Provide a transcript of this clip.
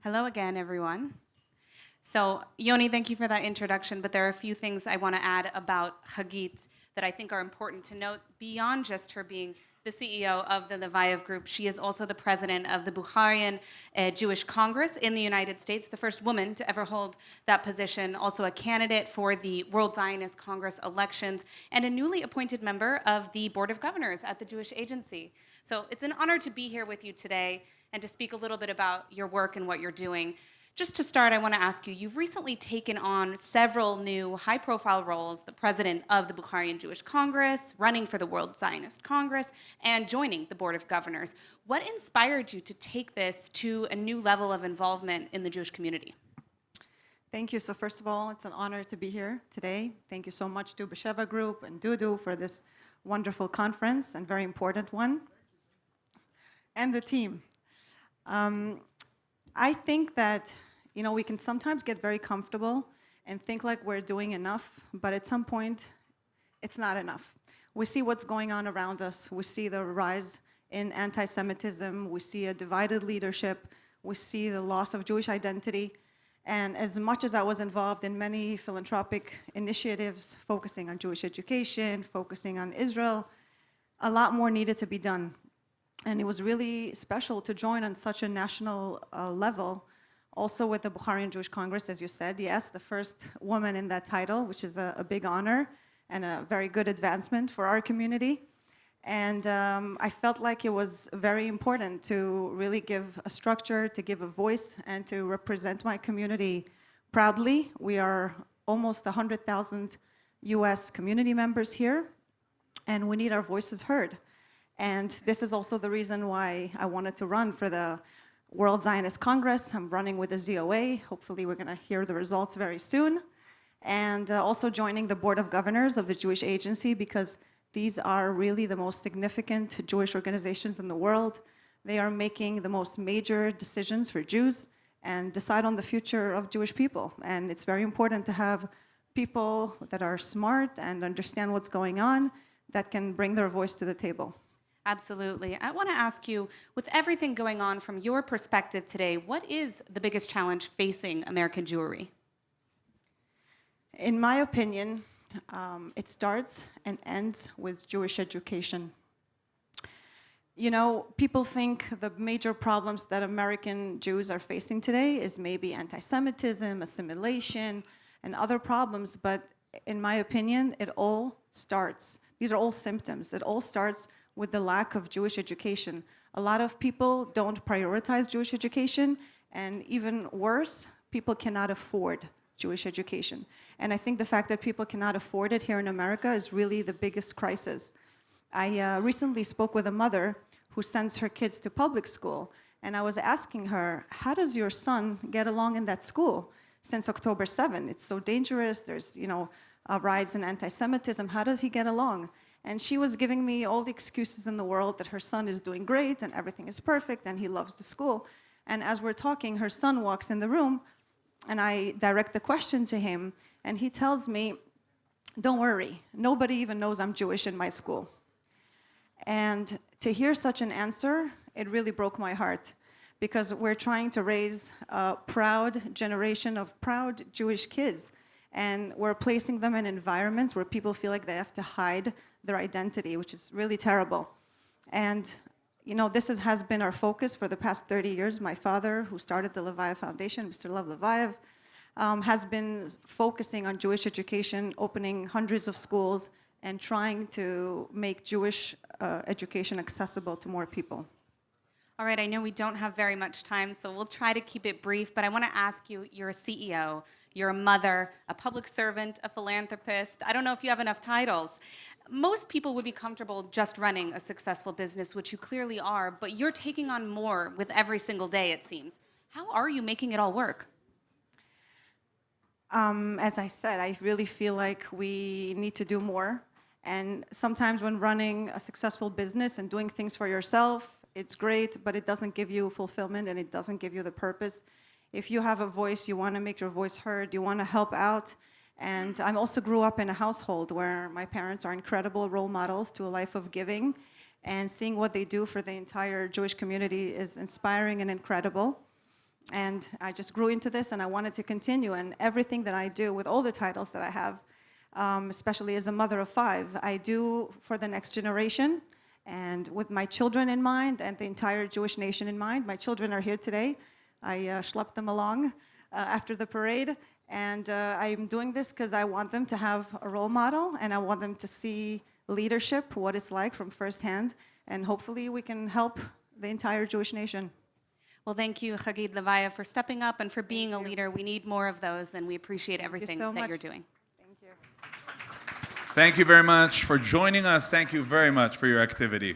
Hello again, everyone. So, Yoni, thank you for that introduction, but there are a few things I want to add about Chagit that I think are important to note. Beyond just her being the CEO of the Leviev Group, she is also the president of the Bukharian Jewish Congress in the United States, the first woman to ever hold that position, also a candidate for the World Zionist Congress elections, and a newly appointed member of the Board of Governors at the Jewish Agency. So it's an honor to be here with you today and to speak a little bit about your work and what you're doing. Just to start, I want to ask you, you've recently taken on several new high-profile roles, the president of the Bukharian Jewish Congress, running for the World Zionist Congress, and joining the Board of Governors. What inspired you to take this to a new level of involvement in the Jewish community? Thank you. So first of all, it's an honor to be here today. Thank you so much to Leviev Group and Dudu for this wonderful conference and very important one, and the team. I think that, we can sometimes get very comfortable and think like we're doing enough, but at some point, it's not enough. We see what's going on around us. We see the rise in anti-Semitism. We see a divided leadership. We see the loss of Jewish identity. And as much as I was involved in many philanthropic initiatives focusing on Jewish education, focusing on Israel, a lot more needed to be done. And it was really special to join on such a national level, also with the Bukharian Jewish Congress, as you said. Yes, the first woman in that title, which is a big honor and a very good advancement for our community. And I felt like it was very important to really give a structure, to give a voice, and to represent my community proudly. We are almost 100,000 US community members here, and we need our voices heard. And this is also the reason why I wanted to run for the World Zionist Congress. I'm running with the ZOA. Hopefully we're going to hear the results very soon. And also joining the Board of Governors of the Jewish Agency, because these are really the most significant Jewish organizations in the world. They are making the most major decisions for Jews and decide on the future of Jewish people. And it's very important to have people that are smart and understand what's going on that can bring their voice to the table. Absolutely. I want to ask you, with everything going on from your perspective today, what is the biggest challenge facing American Jewry? In my opinion, it starts and ends with Jewish education. People think the major problems that American Jews are facing today is maybe anti-Semitism, assimilation, and other problems, but in my opinion, it all starts. These are all symptoms. It all starts with the lack of Jewish education. A lot of people don't prioritize Jewish education, and even worse, people cannot afford Jewish education. And I think the fact that people cannot afford it here in America is really the biggest crisis. I recently spoke with a mother who sends her kids to public school, and I was asking her, how does your son get along in that school since October 7? It's so dangerous. There's, a rise in anti-Semitism. How does he get along? And she was giving me all the excuses in the world that her son is doing great and everything is perfect and he loves the school. And as we're talking, her son walks in the room and I direct the question to him and he tells me, don't worry, nobody even knows I'm Jewish in my school. And to hear such an answer, it really broke my heart, because we're trying to raise a proud generation of proud Jewish kids. And we're placing them in environments where people feel like they have to hide their identity, which is really terrible. And this has been our focus for the past 30 years. My father, who started the Leviev Foundation, Mr. Lev Leviev, has been focusing on Jewish education, opening hundreds of schools, and trying to make Jewish education accessible to more people. All right, I know we don't have very much time, so we'll try to keep it brief, but I want to ask you, you're a CEO, you're a mother, a public servant, a philanthropist. I don't know if you have enough titles. Most people would be comfortable just running a successful business, which you clearly are, but you're taking on more with every single day, it seems. How are you making it all work? As I said, I really feel like we need to do more. And sometimes when running a successful business and doing things for yourself, it's great, but it doesn't give you fulfillment and it doesn't give you the purpose. If you have a voice, you want to make your voice heard, you want to help out. And I also grew up in a household where my parents are incredible role models to a life of giving, and seeing what they do for the entire Jewish community is inspiring and incredible. And I just grew into this, and I wanted to continue. And everything that I do with all the titles that I have, especially as a mother of 5, I do for the next generation and with my children in mind and the entire Jewish nation in mind. My children are here today. I schlepped them along after the parade. And I'm doing this because I want them to have a role model, and I want them to see leadership, what it's like from firsthand. And hopefully we can help the entire Jewish nation. Well, thank you, Chagit Leviev, for stepping up and for being a leader. We need more of those, and we appreciate everything that you're doing. Thank you. Thank you very much for joining us. Thank you very much for your activity.